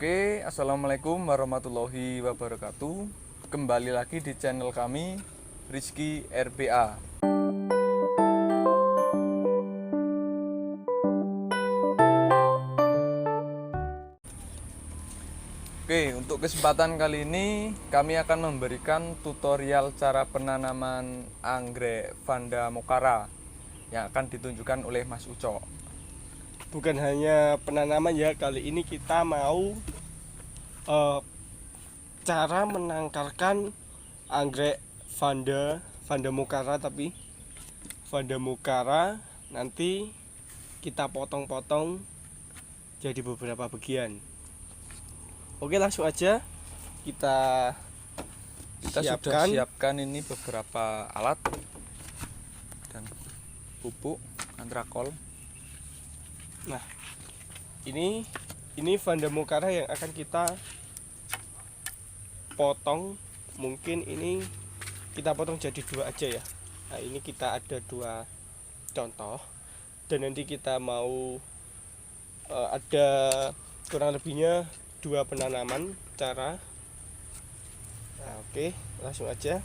Oke, assalamualaikum warahmatullahi wabarakatuh. Kembali lagi di channel kami, Rizky RPA. Oke, untuk kesempatan kali ini kami akan memberikan tutorial cara penanaman anggrek Vanda Mokara yang akan ditunjukkan oleh Mas Uco. Bukan hanya penanaman ya, kali ini kita mau cara menangkarkan anggrek Vanda Mokara, tapi Vanda Mokara nanti kita potong-potong jadi beberapa bagian. Oke, langsung aja kita Sudah siapkan ini beberapa alat dan pupuk antrakol. Nah, ini Vanda Mokara yang akan kita potong. Mungkin ini kita potong jadi dua aja ya. Nah, ini kita ada dua contoh, dan nanti kita mau ada kurang lebihnya dua penanaman cara. Nah, oke, langsung aja.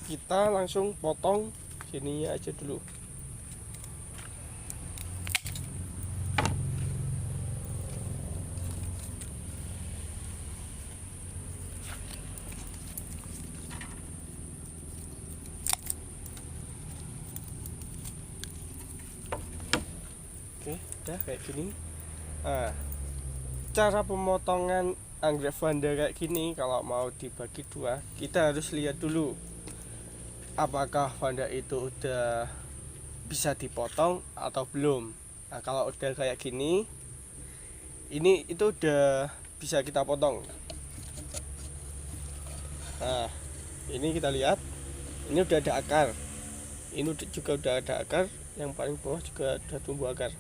Kita langsung potong sini aja dulu. Oke, udah kayak gini. Nah, cara pemotongan anggrek Vanda kayak gini, kalau mau dibagi dua, kita harus lihat dulu apakah Vanda itu udah bisa dipotong atau belum. Nah, kalau udah kayak gini, ini itu udah bisa kita potong. Nah, ini kita lihat, ini udah ada akar, ini juga udah ada akar, yang paling bawah juga udah tumbuh akar.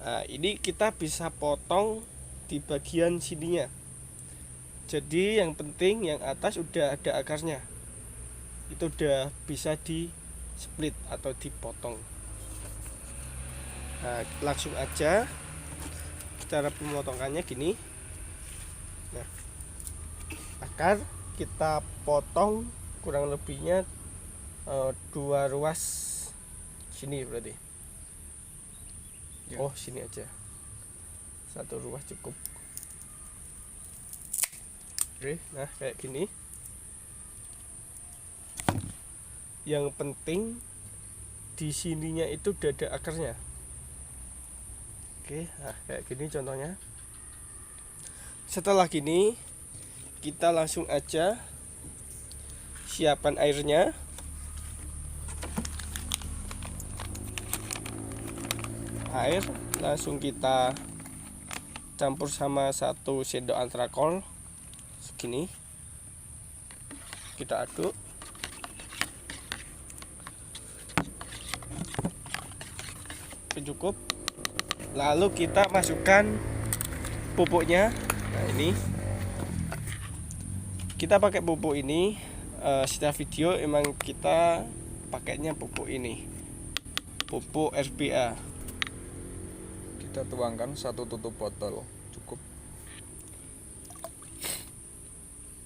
Nah, ini kita bisa potong di bagian sininya. Jadi yang penting yang atas udah ada akarnya, itu udah bisa di split atau dipotong. Nah, langsung aja cara pemotongannya gini. Nah, akar kita potong kurang lebihnya 2 ruas sini berarti ya. Oh, sini aja 1 ruas cukup. Oke, nah kayak gini. Yang penting di sininya itu udah ada akarnya. Oke, nah kayak gini contohnya. Setelah gini, kita langsung aja siapkan airnya. Air langsung kita campur sama 1 sendok antrakol segini. Kita aduk. Cukup. Lalu kita masukkan pupuknya. Nah, ini kita pakai pupuk ini. Setelah video emang kita pakainya pupuk ini, pupuk RPA. Kita tuangkan 1 tutup botol, cukup.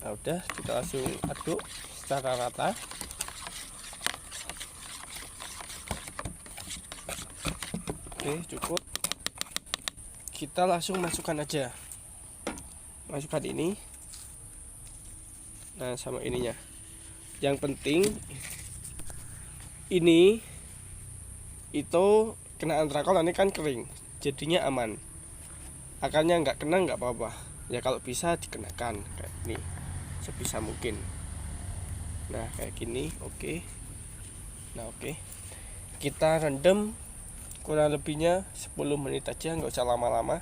Nah, udah, kita langsung aduk secara rata. Oke, cukup. Kita langsung masukkan aja. Masukkan ini. Nah, sama ininya. Yang penting ini itu kena antrakol, ini kan kering, jadinya aman. Akarnya nggak kena nggak apa-apa. Ya kalau bisa dikenakan kayak ini sebisa mungkin. Nah, kayak gini, oke. Nah, oke. Kita rendam kurang lebihnya 10 menit aja, nggak usah lama-lama.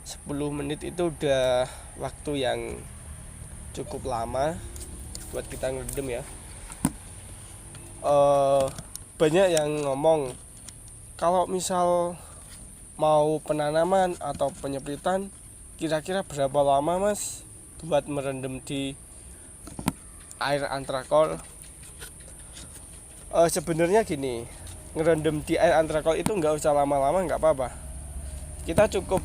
10 menit itu udah waktu yang cukup lama buat kita ngerendam ya. Banyak yang ngomong kalau misal mau penanaman atau penyeplitan, kira-kira berapa lama mas buat merendam di air antrakol? Sebenarnya gini, ngerendam di air antrakol itu nggak usah lama-lama, nggak apa-apa. Kita cukup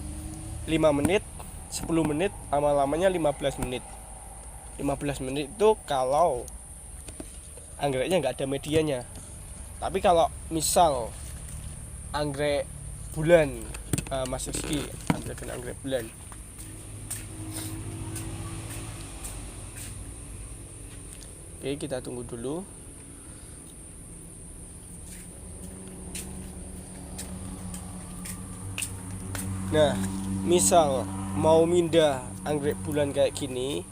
5 menit, 10 menit, lama-lamanya 15 menit. 15 menit itu kalau anggreknya nggak ada medianya. Tapi kalau misal anggrek bulan, Mas Rizky, anggrek bulan. Oke, kita tunggu dulu. Nah, misal mau mindah anggrek bulan kayak gini,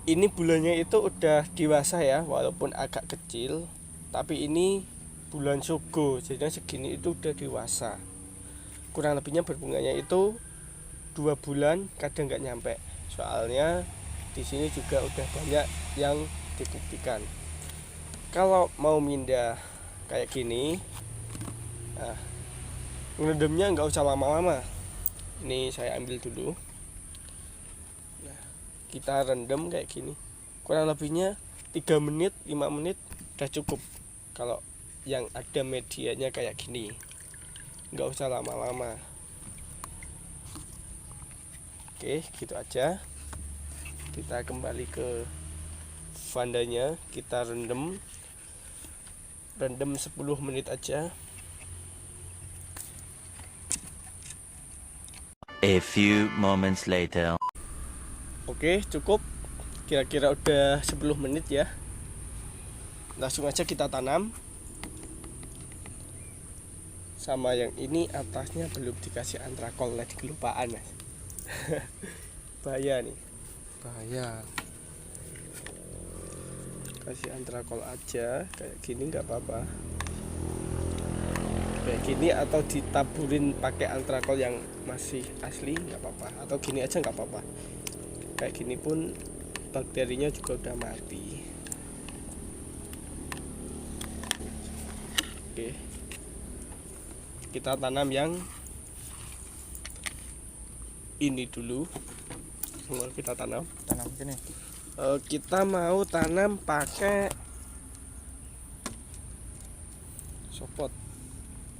ini bulannya itu udah dewasa ya, walaupun agak kecil, tapi ini bulan Sogo, jadi segini itu udah dewasa. Kurang lebihnya berbunganya itu 2 bulan, kadang nggak nyampe. Soalnya di sini juga udah banyak yang dibuktikan. Kalau mau mindah kayak gini, nah, ngerendamnya nggak usah lama-lama. Ini saya ambil dulu. Nah, kita rendam kayak gini. Kurang lebihnya 3 menit, 5 menit udah cukup. Kalau yang ada medianya kayak gini, nggak usah lama-lama. Oke, gitu aja. Kita kembali ke vandanya, kita rendam 10 menit aja. A few moments later. Oke, cukup. Kira-kira udah 10 menit ya. Langsung aja kita tanam. Sama yang ini atasnya belum dikasih antrakol, lagi kelupaan, Mas. Bahaya nih. Bahaya. Kasih antrakol aja kayak gini nggak apa-apa. Kayak gini atau ditaburin pakai antrakol yang masih asli nggak apa-apa, atau gini aja nggak apa-apa. Kayak gini pun bakterinya juga udah mati. Oke, kita tanam yang ini dulu. Mau kita tanam gini. kita mau tanam pakai sopot.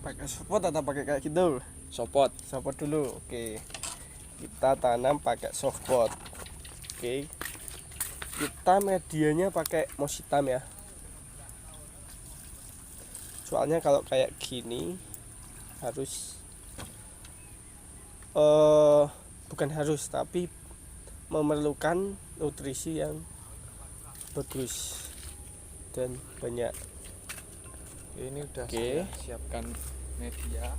Pakai sopot atau pakai kayak gitu? Sopot. Sopot dulu. Oke, kita tanam pakai softpot. Oke, kita medianya pakai moss hitam ya, soalnya kalau kayak gini harus bukan harus, tapi memerlukan nutrisi yang bagus dan banyak. Ini udah Oke. saya siapkan media.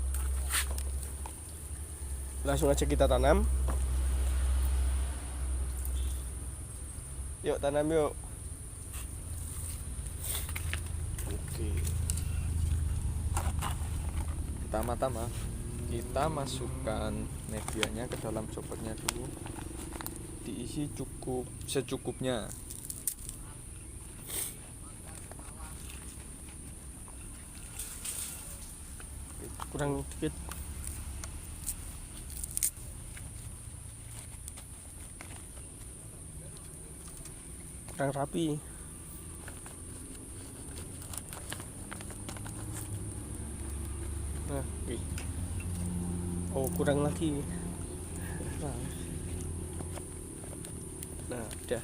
Langsung aja kita tanam. Yuk tanam yuk. Oke. Pertama-tama kita masukkan medianya ke dalam sopotnya dulu. Diisi secukupnya. Kurang dikit. Kurang rapi. Nah, oh kurang lagi. Nah, udah.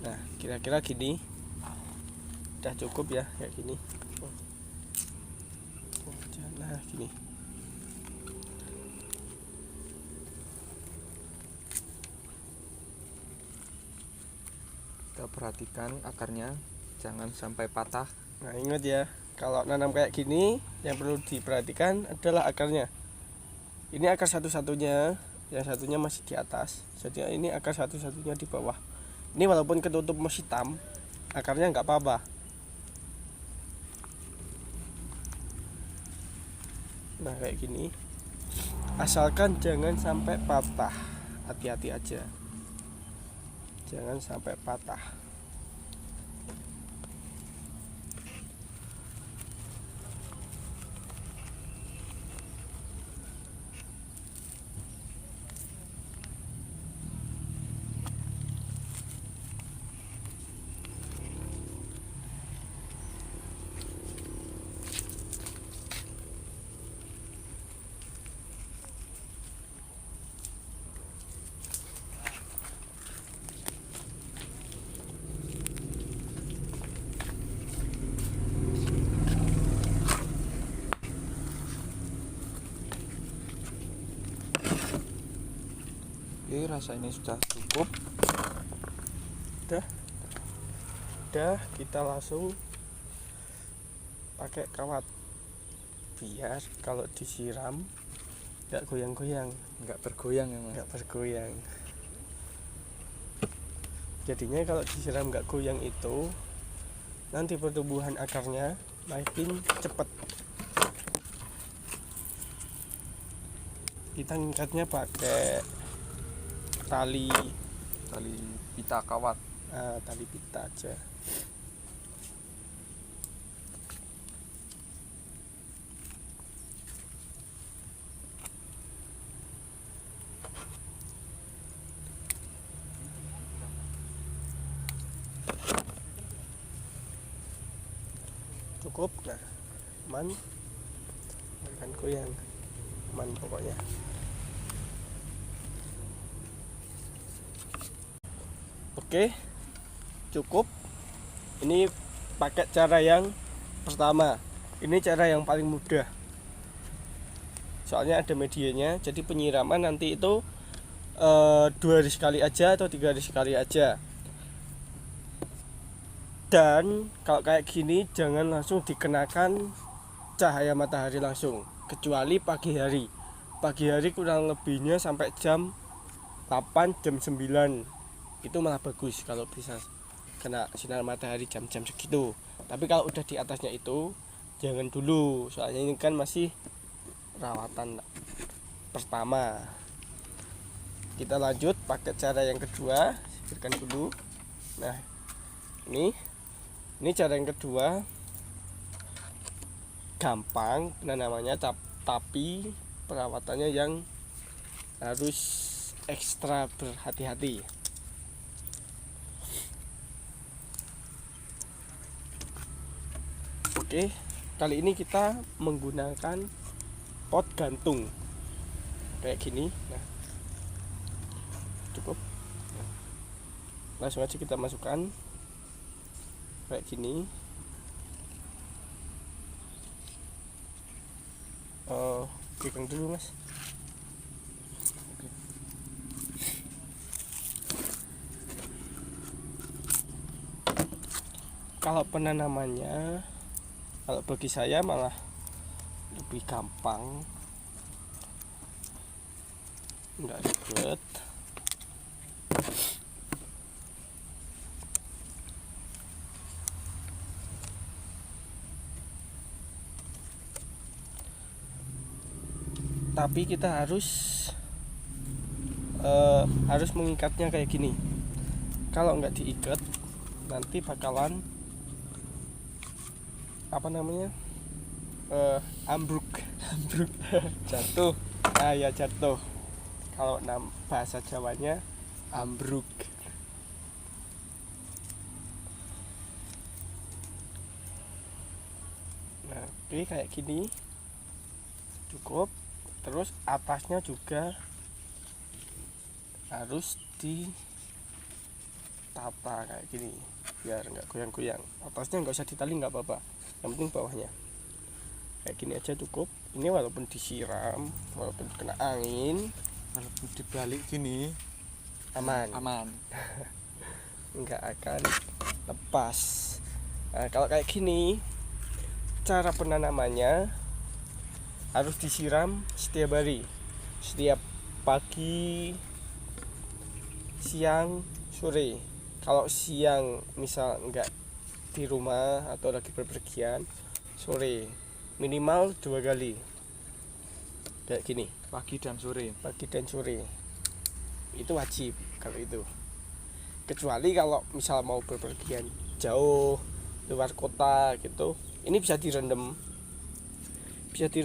Nah, kira-kira gini. Udah cukup ya, kayak gini. Nah, gini. Kita perhatikan akarnya jangan sampai patah. Nah, ingat ya, kalau nanam kayak gini yang perlu diperhatikan adalah akarnya. Ini akar satu-satunya, yang satunya masih di atas. Jadi ini akar satu-satunya di bawah. Ini walaupun ketutup moss hitam, akarnya nggak apa-apa. Nah, kayak gini. Asalkan jangan sampai patah. Hati-hati aja. Jangan sampai patah. rasa ini sudah cukup. Udah, kita langsung pakai kawat biar kalau disiram nggak goyang-goyang, Nggak bergoyang ya mas. nggak bergoyang. Jadinya kalau disiram nggak goyang itu nanti pertumbuhan akarnya makin cepat. Kita ngikatnya pakai tali Pita kawat. tali pita aja. Cukup, nah aman, akan goyang, aman pokoknya. Oke, cukup. Ini pakai cara yang pertama. Ini cara yang paling mudah. Soalnya ada medianya, jadi penyiraman nanti itu 2 hari sekali aja atau 3 hari sekali aja. Dan kalau kayak gini jangan langsung dikenakan cahaya matahari langsung, kecuali pagi hari. Pagi hari kurang lebihnya sampai jam 8, jam 9. Itu malah bagus kalau bisa kena sinar matahari jam-jam segitu. Tapi kalau udah di atasnya itu jangan dulu, soalnya ini kan masih rawatan pertama. Kita lanjut pakai cara yang kedua, sisirkan dulu. Nah, ini cara yang kedua, gampang penanamannya, tapi perawatannya yang harus ekstra berhati-hati. Oke, kali ini kita menggunakan pot gantung kayak gini. Nah, cukup. Langsung aja kita masukkan kayak gini. Pegang dulu mas. Kalau penanamannya, kalau bagi saya malah lebih gampang, nggak ribet. Tapi kita harus mengikatnya kayak gini. Kalau nggak diikat nanti bakalan ambruk Jatuh. ya jatuh. Kalau bahasa Jawanya ambruk. Nah, oke, kayak gini cukup. Terus atasnya juga harus ditata kayak gini biar nggak goyang-goyang. Atasnya nggak usah ditali, nggak apa-apa, yang penting bawahnya kayak gini aja cukup. Ini walaupun disiram, walaupun kena angin, Walaupun dibalik gini aman. Nggak akan lepas. Nah, kalau kayak gini cara penanamannya harus disiram setiap hari, setiap pagi, siang, sore. Kalau siang misal enggak di rumah atau lagi bepergian, sore minimal 2 kali kayak gini, pagi dan sore. pagi dan sore. Itu wajib kalau itu. Kecuali kalau misal mau bepergian jauh luar kota gitu, ini bisa direndam. Misal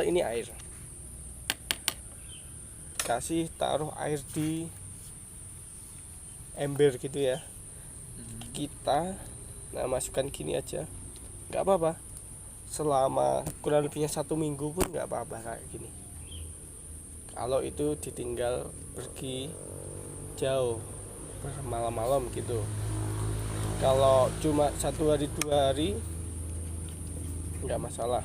ini air, kasih taruh air di ember gitu ya. Kita masukkan gini aja, nggak apa-apa, selama kurang lebihnya 1 minggu pun nggak apa-apa kayak gini. Kalau itu ditinggal pergi jauh bermalam-malam gitu. Kalau cuma 1 hari 2 hari nggak masalah.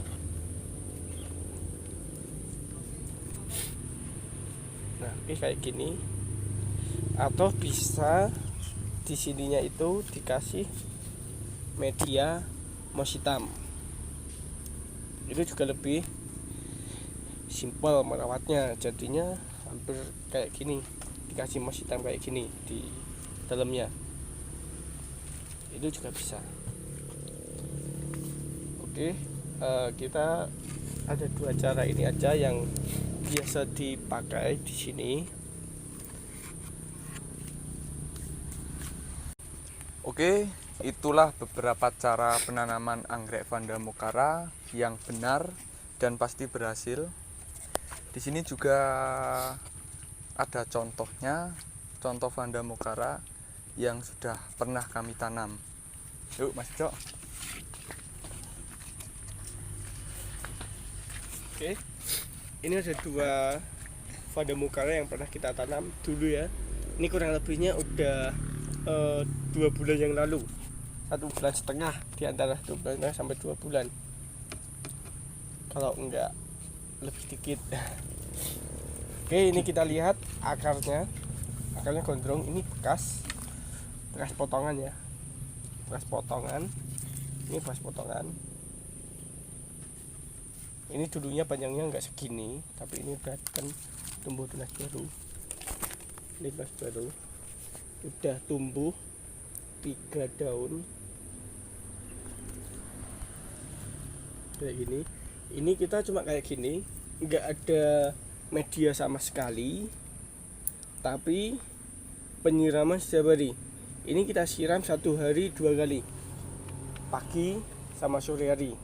Ini kayak gini. Atau bisa di sininya itu dikasih media moss hitam. Itu juga lebih simpel merawatnya, jadinya hampir kayak gini, dikasih moss hitam kayak gini di dalamnya. Itu juga bisa. Oke, kita ada dua cara ini aja yang biasa dipakai di sini. Oke, itulah beberapa cara penanaman anggrek Vanda Mokara yang benar dan pasti berhasil. Di sini juga ada contohnya, contoh Vanda Mokara yang sudah pernah kami tanam. Yuk Mas Cok. Oke, ini ada dua Vanda Mokara yang pernah kita tanam dulu ya. Ini kurang lebihnya udah 2 bulan yang lalu, 1,5 bulan, di antara 2 bulan sampai 2 bulan, kalau enggak lebih dikit. Oke, ini kita lihat akarnya gondrong. Ini bekas potongan ya, bekas potongan. Ini bekas potongan. Ini dulunya panjangnya enggak segini, tapi ini udah kan tumbuh tunas baru. Ini tunas baru udah tumbuh 3 daun kayak gini. Ini kita cuma kayak gini, nggak ada media sama sekali, tapi penyiraman setiap hari. Ini kita siram 1 hari 2 kali, pagi sama sore hari.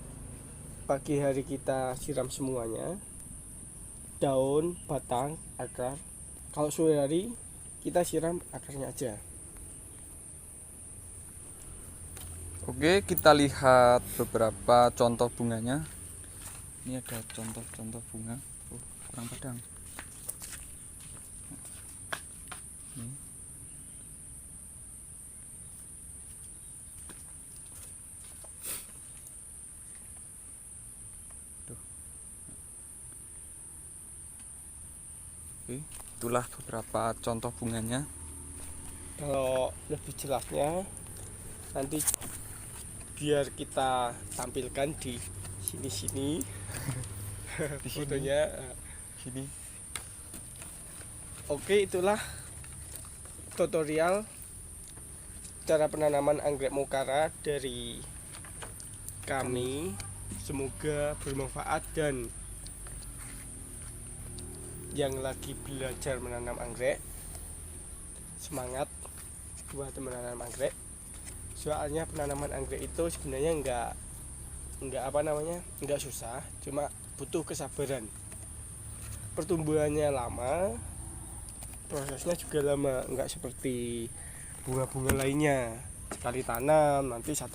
Pagi hari kita siram semuanya, daun, batang, akar. Kalau sore hari kita siram akarnya aja. Oke, kita lihat beberapa contoh bunganya. Ini ada contoh-contoh bunga. Oh, kurang padang. Ini. Tuh. Oke, itulah beberapa contoh bunganya. Kalau lebih jelasnya nanti biar kita tampilkan di sini Di sini. fotonya. Sini. Oke, itulah tutorial cara penanaman anggrek Mokara dari kami. Semoga bermanfaat, dan yang lagi belajar menanam anggrek, semangat buat menanam anggrek. Soalnya penanaman anggrek itu sebenarnya enggak susah, cuma butuh kesabaran. Pertumbuhannya lama, prosesnya juga lama, enggak seperti bunga-bunga lainnya. Sekali tanam nanti 1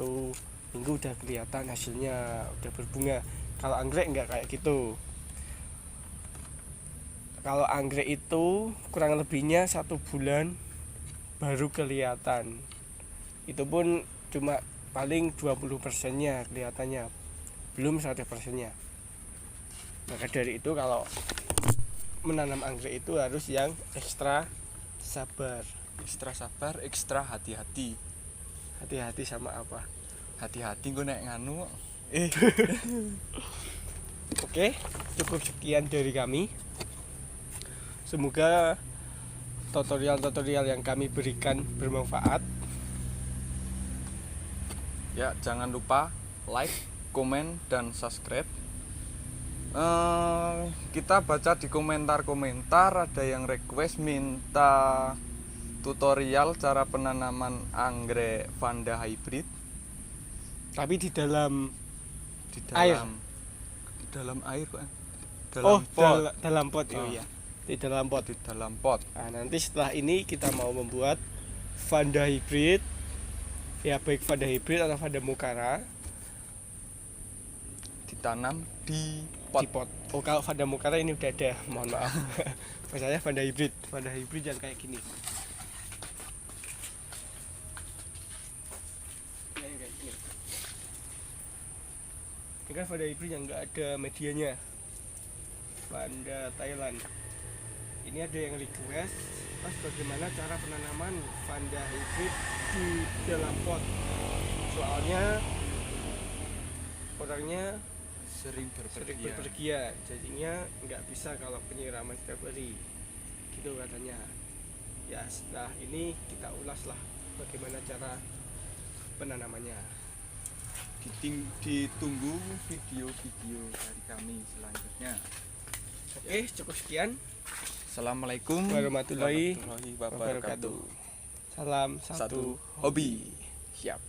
minggu udah kelihatan hasilnya, udah berbunga. Kalau anggrek enggak kayak gitu. Kalau anggrek itu kurang lebihnya 1 bulan baru kelihatan. Itu pun cuma paling 20%-nya kelihatannya, belum 100%-nya. Maka dari itu kalau menanam anggrek itu harus yang ekstra sabar. Ekstra sabar, ekstra hati-hati. Hati-hati sama apa? Hati-hati gue naik nganu. Oke, cukup sekian dari kami. Semoga tutorial-tutorial yang kami berikan bermanfaat. Ya, jangan lupa like, komen, dan subscribe. Kita baca di komentar-komentar ada yang request minta tutorial cara penanaman anggrek Vanda hybrid. Tapi di dalam Di dalam air Pak. Dalam pot. Oh. Iya. Di dalam pot. Di dalam pot. Nah, nanti setelah ini kita mau membuat Vanda hybrid. Ya, baik Vanda hybrid atau Vanda Mokara Ditanam di di pot. Oh, kalau Vanda Mokara ini udah ada, mohon maaf. Maksudnya Vanda hybrid yang kayak gini. Yang kayak gini. Ini kan Vanda hybrid yang nggak ada medianya. Vanda Thailand. ini ada yang request Mas bagaimana cara penanaman Vanda hybrid di dalam pot. Soalnya orangnya Sering sering berpergian, jadinya nggak bisa kalau penyiraman setiap hari gitu katanya. Ya setelah ini kita ulas lah bagaimana cara penanamannya. Ditunggu video-video dari kami selanjutnya. Oke, cukup sekian. Assalamualaikum Warahmatullahi wabarakatuh. Salam Satu satu hobi. siap.